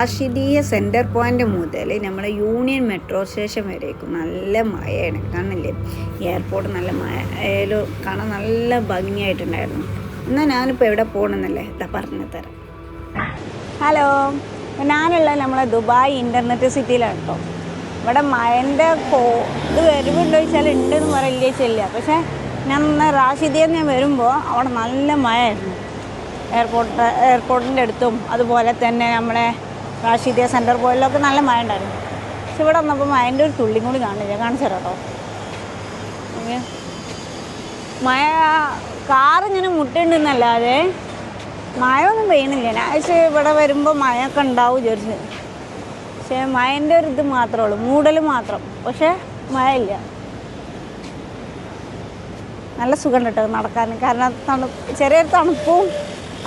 Rashidiya centre point മുതൽ നമ്മുടെ union metro station വരേക്കും നല്ല മഴയാണ്. കാണില്ലേ, എയർപോർട്ട് നല്ല മഴ ആയാലും കാണാൻ നല്ല ഭംഗിയായിട്ടുണ്ടായിരുന്നു. എന്നാൽ ഞാനിപ്പോൾ എവിടെ പോകണമെന്നല്ലേ ഇതാ പറഞ്ഞു തരാം. ഹലോ, ഞാനുള്ളത് നമ്മളെ ദുബായ് ഇൻ്റർനെറ്റ് സിറ്റിയിലാണ് കേട്ടോ. ഇവിടെ മഴൻ്റെ ഇത് വരുമുണ്ടോ ചോദിച്ചാൽ ഉണ്ടെന്ന് പറയില്ലേ ചെല്ലുക. പക്ഷേ ഞാൻ റാഷിദിയിൽ ഞാൻ വരുമ്പോൾ അവിടെ നല്ല മഴയായിരുന്നു. എയർപോർട്ടിൻ്റെ അടുത്തും അതുപോലെ തന്നെ നമ്മളെ റാഷിദിയ സെൻറ്റർ പോയിലൊക്കെ നല്ല മഴ ഉണ്ടായിരുന്നു. പക്ഷെ ഇവിടെ വന്നപ്പോൾ മഴൻ്റെ ഒരു തുള്ളി കൂടി കാണില്ല. കാണിച്ചു തരാം കേട്ടോ. മഴ കാറിങ്ങനെ മുട്ടുണ്ടെന്നല്ലാതെ മഴയൊന്നും പെയ്യുന്നില്ല. ഞാൻ ഇവിടെ വരുമ്പോൾ മഴയൊക്കെ ഉണ്ടാവും വിചാരിച്ച്. പക്ഷേ മഴൻ്റെ ഒരു ഇത് മാത്രമേ ഉള്ളൂ, മൂടൽ മാത്രം. പക്ഷേ മഴയില്ല. നല്ല സുഖം കേട്ടോ നടക്കാൻ. കാരണം ചെറിയൊരു തണുപ്പും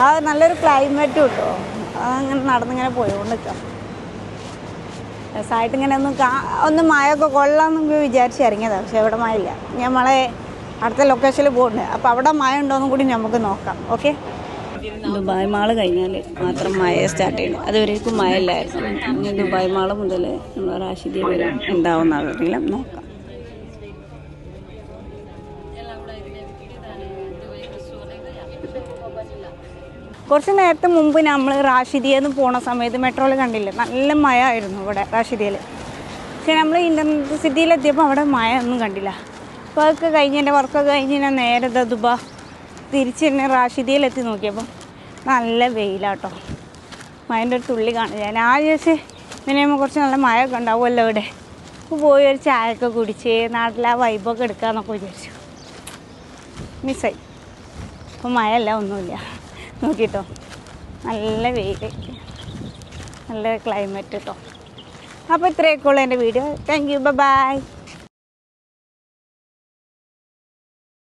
ആ നല്ലൊരു ക്ലൈമറ്റും കേട്ടോ. അതങ്ങനെ നടന്നിങ്ങനെ പോയിക്കൊണ്ട് നിൽക്കാം. രസമായിട്ടിങ്ങനെ ഒന്ന് മഴയൊക്കെ കൊള്ളാമെന്ന് വിചാരിച്ച് ഇറങ്ങിയതാണ്. പക്ഷേ ഇവിടെ മഴയില്ല. നമ്മളെ അടുത്ത ലൊക്കേഷനിൽ പോകുന്നുണ്ട്. അപ്പോൾ അവിടെ മഴ ഉണ്ടോയെന്നും കൂടി നമുക്ക് നോക്കാം. ഓക്കെ, ദുബായ് മാള് കഴിഞ്ഞാൽ മാത്രം മഴ സ്റ്റാർട്ട് ചെയ്യുന്നു. അതുവരേക്കും മഴ ഇല്ലായിരുന്നു. ഇനി ദുബായ് മാള് മുതൽ നമ്മൾ റാഷിദിയ വരെ ഉണ്ടാവുന്ന അറിയില്ല, നോക്കാം. കുറച്ച് നേരത്തെ മുമ്പ് നമ്മൾ റാഷിദിയെന്ന് പോണ സമയത്ത് മെട്രോയിൽ കണ്ടില്ല, നല്ല മഴ ആയിരുന്നു ഇവിടെ റാഷിദിയയിൽ. പക്ഷേ നമ്മൾ ഇൻ്റർനെറ്റ് സിറ്റിയിലെത്തിയപ്പോൾ അവിടെ മഴ ഒന്നും കണ്ടില്ല. അപ്പോൾ അതൊക്കെ കഴിഞ്ഞ് എൻ്റെ വർക്കൊക്കെ കഴിഞ്ഞ് ഞാൻ നേരെ തിരിച്ച് തന്നെ റാഷിദിയയിലെത്തി നോക്കിയപ്പോൾ നല്ല വെയിലാട്ടോ. മഴൻ്റെ ഒരു തുള്ളി കാണില്ല. ഞാൻ വിചാരിച്ച് പിന്നെ കുറച്ച് നല്ല മഴയൊക്കെ ഉണ്ടാവുമല്ലോ ഇവിടെ. അപ്പോൾ പോയി ഒരു ചായയൊക്കെ കുടിച്ച് നാട്ടിലെ ആ വൈബൊക്കെ എടുക്കാമെന്നൊക്കെ വിചാരിച്ചു. മിസ്സായി. അപ്പോൾ മഴയല്ല, ഒന്നുമില്ല. നോക്കിട്ടോ, നല്ല വെയിൽ, നല്ല ക്ലൈമറ്റ് കേട്ടോ. അപ്പോൾ ഇത്രയൊക്കെ ഉള്ളൂ എൻ്റെ വീഡിയോ. Thank you, by.